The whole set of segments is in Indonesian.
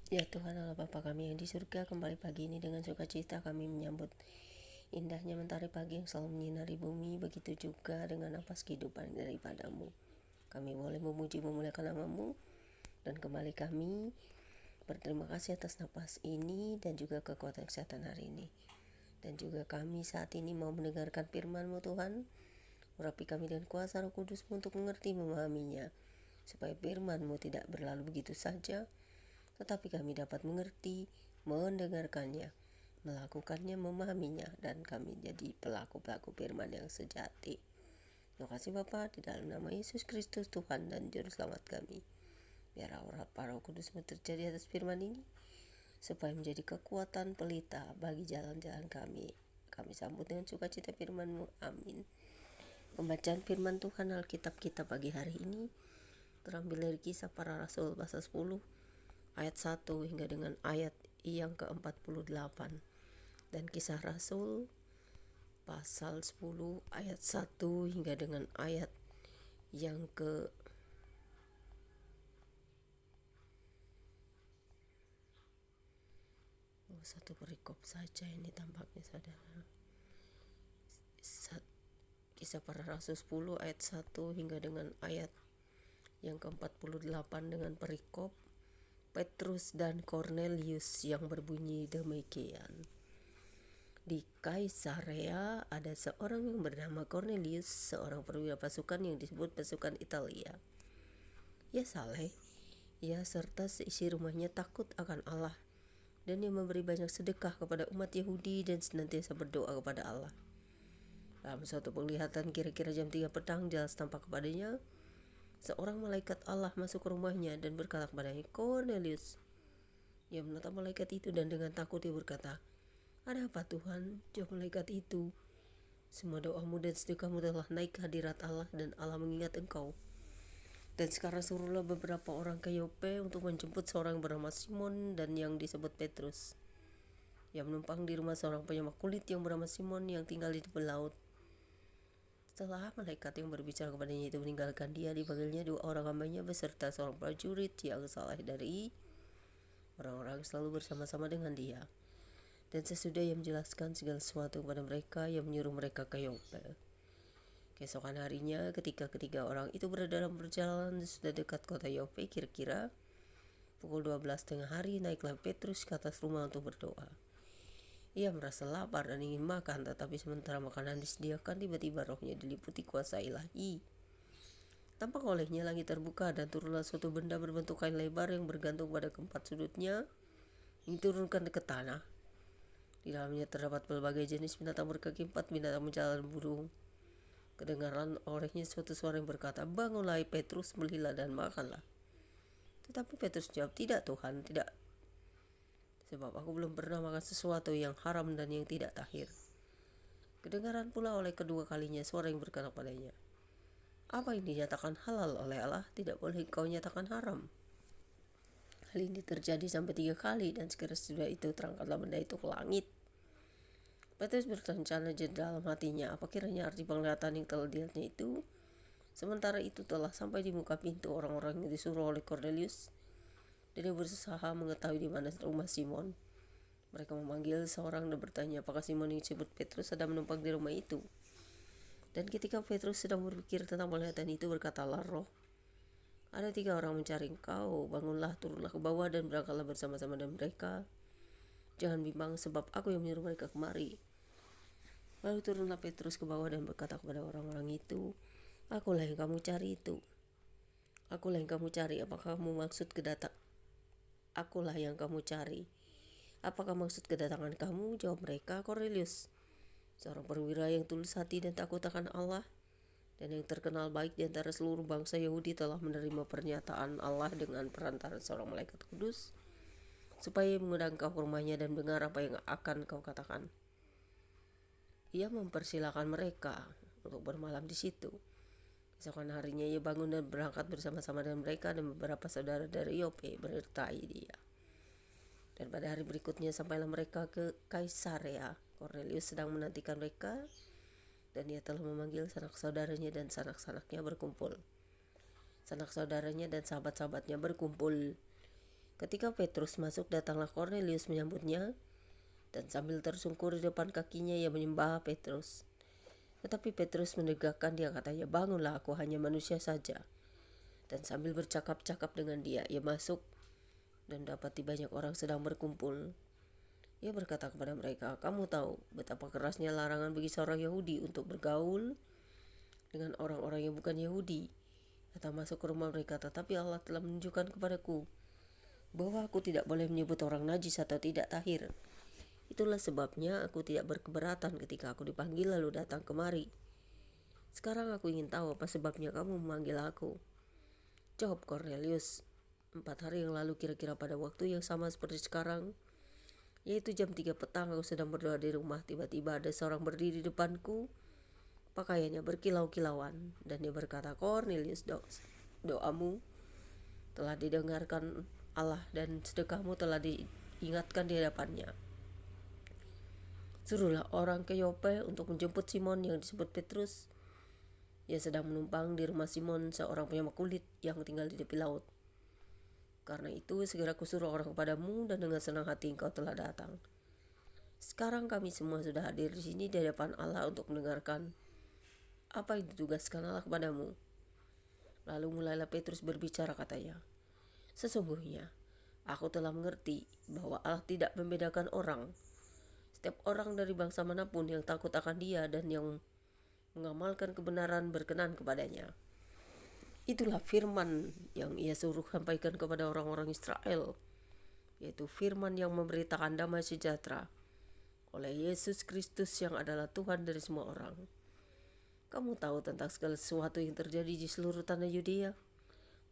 Ya Tuhan Allah Bapa kami yang di surga, kembali pagi ini dengan sukacita kami menyambut indahnya mentari pagi yang selalu menyinari bumi. Begitu juga dengan napas kehidupan daripadamu. Kami boleh memuji memuliakan namamu, dan kembali kami berterima kasih atas napas ini dan juga kekuatan kesehatan hari ini. Dan juga kami saat ini mau mendengarkan firman-Mu Tuhan. Urapi kami dengan kuasa Roh Kudus untuk mengerti memahaminya, supaya firman-Mu tidak berlalu begitu saja, tetapi kami dapat mengerti, mendengarkannya, melakukannya, memahaminya, dan kami jadi pelaku-pelaku firman yang sejati. Terima kasih Bapa, di dalam nama Yesus Kristus Tuhan dan Juru Selamat kami. Biar aura Roh Kudus terjadi atas firman ini, supaya menjadi kekuatan pelita bagi jalan-jalan kami. Kami sambut dengan sukacita firman-Mu. Amin. Pembacaan firman Tuhan Alkitab kita pagi hari ini terambil dari Kisah Para Rasul pasal 10 ayat 1 hingga dengan ayat yang ke-48, dan Kisah Rasul pasal 10 ayat 1 hingga dengan ayat yang ke satu perikop saja ini tampaknya saudara. Kisah Para Rasul 10 ayat 1 hingga dengan ayat yang ke-48 dengan perikop Petrus dan Kornelius yang berbunyi demikian. Di Kaisarea ada seorang yang bernama Kornelius, seorang perwira pasukan yang disebut pasukan Italia. Ia saleh, ia serta seisi rumahnya takut akan Allah, dan ia memberi banyak sedekah kepada umat Yahudi dan senantiasa berdoa kepada Allah. Dalam suatu penglihatan kira-kira jam 3 petang, jelas tampak kepadanya seorang malaikat Allah masuk ke rumahnya dan berkata kepadanya, "Kornelius." Ia menatap malaikat itu dan dengan takut ia berkata, "Ada apa Tuhan?" Jawab malaikat itu, "Semua doamu dan sedekahmu telah naik ke hadirat Allah, dan Allah mengingat engkau. Dan sekarang suruhlah beberapa orang ke Yope untuk menjemput seorang bernama Simon dan yang disebut Petrus. Ia menumpang di rumah seorang penyemak kulit yang bernama Simon yang tinggal di tepi laut." Setelah malaikat yang berbicara kepadanya itu meninggalkan dia, dipanggilnya 2 orang hambanya beserta seorang prajurit yang saleh dari orang-orang selalu bersama-sama dengan dia. Dan sesudah ia menjelaskan segala sesuatu kepada mereka, ia menyuruh mereka ke Yope. Keesokan harinya, ketika ketiga orang itu berada dalam perjalanan sudah dekat kota Yope, kira-kira pukul 12 tengah hari, naiklah Petrus ke atas rumah untuk berdoa. Ia merasa lapar dan ingin makan, tetapi sementara makanan disediakan, tiba-tiba rohnya diliputi kuasa ilahi. Tampak olehnya langit terbuka, dan turunlah suatu benda berbentuk kain lebar yang bergantung pada keempat sudutnya, yang diturunkan ke tanah. Di dalamnya terdapat berbagai jenis binatang berkaki 4, binatang menjalar burung. Kedengaran olehnya suatu suara yang berkata, "Bangunlah Petrus, belilah dan makanlah." Tetapi Petrus jawab, "Tidak Tuhan, tidak. Sebab aku belum pernah makan sesuatu yang haram dan yang tidak tahir." Kedengaran pula oleh kedua kalinya suara yang berkata padanya, "Apa yang dinyatakan halal oleh Allah, tidak boleh kau nyatakan haram." Hal ini terjadi sampai 3 kali, dan segera sesudah itu terangkatlah benda itu ke langit. Petrus berencana di dalam hatinya, apa kiranya arti penglihatan yang telah dilihatnya itu. Sementara itu telah sampai di muka pintu orang-orang yang disuruh oleh Kornelius, dan dia berusaha mengetahui di mana rumah Simon. Mereka memanggil seorang dan bertanya, apakah Simon yang disebut Petrus sedang menumpang di rumah itu. Dan ketika Petrus sedang berpikir tentang penglihatan itu, berkatalah roh, "Ada 3 orang mencari engkau, bangunlah, turunlah ke bawah dan berangkatlah bersama-sama dengan mereka. Jangan bimbang, sebab aku yang menyuruh mereka kemari." Lalu turunlah Petrus ke bawah dan berkata kepada orang-orang itu, "Akulah yang kamu cari itu. Akulah yang kamu cari. Apakah kamu maksud kedatang? Akulah yang kamu cari. Apakah maksud kedatangan kamu?" Jawab mereka, "Kornelius, seorang perwira yang tulus hati dan takut akan Allah, dan yang terkenal baik di antara seluruh bangsa Yahudi, telah menerima pernyataan Allah dengan perantara seorang malaikat kudus, supaya mengundang kau ke rumahnya dan dengar apa yang akan kau katakan." Ia mempersilahkan mereka untuk bermalam di situ. Keesokan harinya ia bangun dan berangkat bersama-sama dengan mereka, dan beberapa saudara dari Yope menyertai dia. Dan pada hari berikutnya sampailah mereka ke Kaisarea. Kornelius sedang menantikan mereka, dan ia telah memanggil sanak saudaranya dan sanak-sanaknya berkumpul. Sanak saudaranya dan sahabat-sahabatnya berkumpul. Ketika Petrus masuk, datanglah Kornelius menyambutnya, dan sambil tersungkur di depan kakinya ia menyembah Petrus. Tetapi Petrus menegakkan dia, katanya, "Bangunlah, aku hanya manusia saja." Dan sambil bercakap-cakap dengan dia, ia masuk dan dapati banyak orang sedang berkumpul. Ia berkata kepada mereka, "Kamu tahu betapa kerasnya larangan bagi seorang Yahudi untuk bergaul dengan orang-orang yang bukan Yahudi atau masuk ke rumah mereka. Tetapi Allah telah menunjukkan kepadaku bahwa aku tidak boleh menyebut orang najis atau tidak tahir. Itulah sebabnya aku tidak berkeberatan ketika aku dipanggil lalu datang kemari. Sekarang aku ingin tahu apa sebabnya kamu memanggil aku." Jawab Kornelius, 4 hari yang lalu, kira-kira pada waktu yang sama seperti sekarang, yaitu jam 3 petang, aku sedang berdoa di rumah. Tiba-tiba ada seorang berdiri di depanku, pakaiannya berkilau-kilauan, dan dia berkata, "Kornelius, doamu telah didengarkan Allah dan sedekahmu telah diingatkan di hadapannya. Suruhlah orang ke Yope untuk menjemput Simon yang disebut Petrus. Ia sedang menumpang di rumah Simon, seorang penyamak kulit yang tinggal di tepi laut. Karena itu segera kusuruh orang kepadamu, dan dengan senang hati engkau telah datang. Sekarang kami semua sudah hadir di sini di hadapan Allah untuk mendengarkan apa yang ditugaskan Allah kepadamu." Lalu mulailah Petrus berbicara, katanya, "Sesungguhnya aku telah mengerti bahwa Allah tidak membedakan orang. Setiap orang dari bangsa manapun yang takut akan Dia dan yang mengamalkan kebenaran berkenan kepadanya. Itulah firman yang ia suruh sampaikan kepada orang-orang Israel, yaitu firman yang memberitakan damai sejahtera oleh Yesus Kristus yang adalah Tuhan dari semua orang. Kamu tahu tentang segala sesuatu yang terjadi di seluruh tanah Yudea,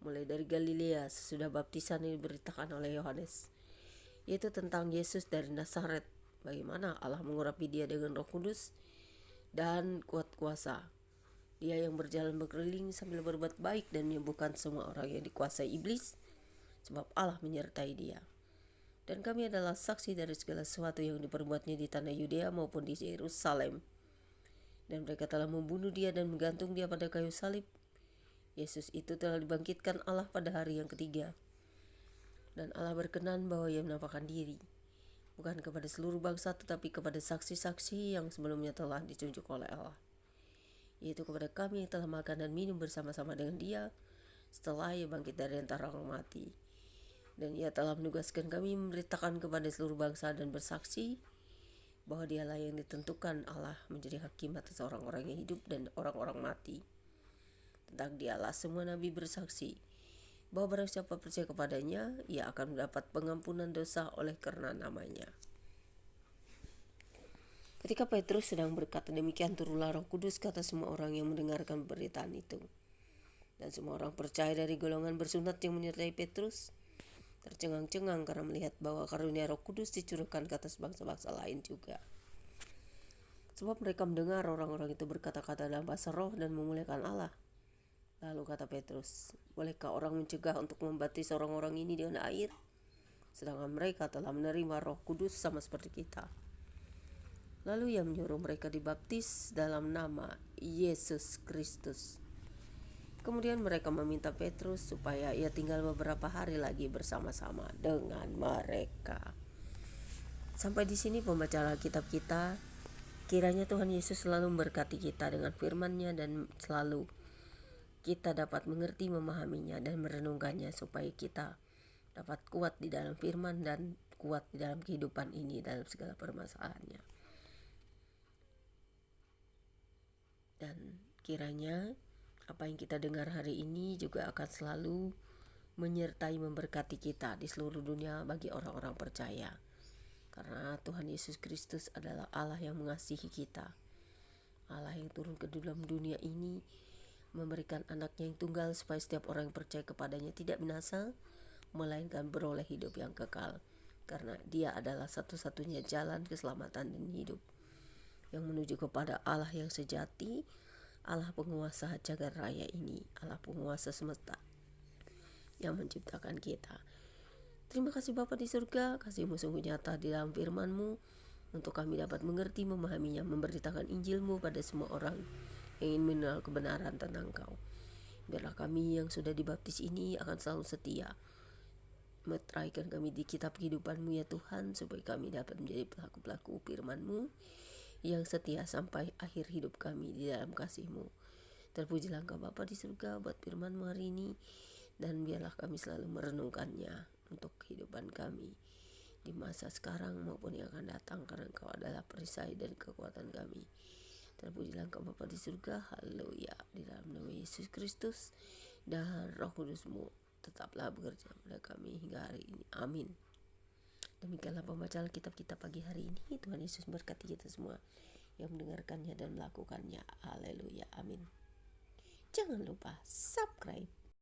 mulai dari Galilea sesudah baptisan yang diberitakan oleh Yohanes, yaitu tentang Yesus dari Nazaret, bagaimana Allah mengurapi dia dengan Roh Kudus dan kuat kuasa. Dia yang berjalan berkeliling sambil berbuat baik dan menyembuhkan semua orang yang dikuasai iblis, sebab Allah menyertai dia. Dan kami adalah saksi dari segala sesuatu yang diperbuatnya di tanah Yudea maupun di Yerusalem. Dan mereka telah membunuh dia dan menggantung dia pada kayu salib. Yesus itu telah dibangkitkan Allah pada hari yang ketiga. Dan Allah berkenan bahwa ia menampakkan diri, bukan kepada seluruh bangsa, tetapi kepada saksi-saksi yang sebelumnya telah ditunjuk oleh Allah, yaitu kepada kami yang telah makan dan minum bersama-sama dengan dia setelah ia bangkit dari antara orang mati. Dan ia telah menugaskan kami memberitakan kepada seluruh bangsa dan bersaksi bahwa dialah yang ditentukan Allah menjadi hakim atas orang-orang yang hidup dan orang-orang mati. Tentang dialah semua nabi bersaksi bahwa barang siapa percaya kepadanya, ia akan mendapat pengampunan dosa oleh karena namanya." Ketika Petrus sedang berkata demikian, turunlah Roh Kudus ke atas semua orang yang mendengarkan pemberitaan itu. Dan semua orang percaya dari golongan bersunat yang menyertai Petrus tercengang-cengang karena melihat bahwa karunia Roh Kudus dicurahkan ke atas bangsa-bangsa lain juga. Sebab mereka mendengar orang-orang itu berkata-kata dalam bahasa roh dan memuliakan Allah. Lalu kata Petrus, "Bolehkah orang mencegah untuk membaptis orang-orang ini dengan air, sedangkan mereka telah menerima Roh Kudus sama seperti kita?" Lalu ia menyuruh mereka dibaptis dalam nama Yesus Kristus. Kemudian mereka meminta Petrus supaya ia tinggal beberapa hari lagi bersama-sama dengan mereka. Sampai di sini pembacaan Alkitab kita. Kiranya Tuhan Yesus selalu memberkati kita dengan firman-Nya dan selalu kita dapat mengerti, memahaminya, dan merenungkannya supaya kita dapat kuat di dalam firman dan kuat di dalam kehidupan ini dalam segala permasalahannya. Dan kiranya apa yang kita dengar hari ini juga akan selalu menyertai memberkati kita di seluruh dunia bagi orang-orang percaya. Karena Tuhan Yesus Kristus adalah Allah yang mengasihi kita. Allah yang turun ke dalam dunia ini memberikan anaknya yang tunggal supaya setiap orang yang percaya kepadanya tidak binasa, melainkan beroleh hidup yang kekal. Karena dia adalah satu-satunya jalan keselamatan dan hidup yang menuju kepada Allah yang sejati, Allah penguasa jagat raya ini, Allah penguasa semesta yang menciptakan kita. Terima kasih Bapa di surga, kasih-Mu sungguh nyata di dalam firman-Mu untuk kami dapat mengerti, memahaminya, memberitakan Injil-Mu pada semua orang yang ingin mengenal kebenaran tentang Engkau. Biarlah kami yang sudah dibaptis ini akan selalu setia meteraikan kami di kitab kehidupan-Mu ya Tuhan, supaya kami dapat menjadi pelaku-pelaku firman-Mu yang setia sampai akhir hidup kami di dalam kasih-Mu. Terpujilah Engkau Bapa di surga buat firman-Mu hari ini, dan biarlah kami selalu merenungkannya untuk kehidupan kami di masa sekarang maupun yang akan datang, karena Engkau adalah perisai dan kekuatan kami. Terpujilah Engkau Bapa di surga, haleluya. Di dalam nama Yesus Kristus, dan Roh Kudus-Mu tetaplah bekerja pada kami hingga hari ini, amin. Demikianlah pembacaan kitab-kitab pagi hari ini. Tuhan Yesus berkati kita semua yang mendengarkannya dan melakukannya, haleluya, amin. Jangan lupa subscribe,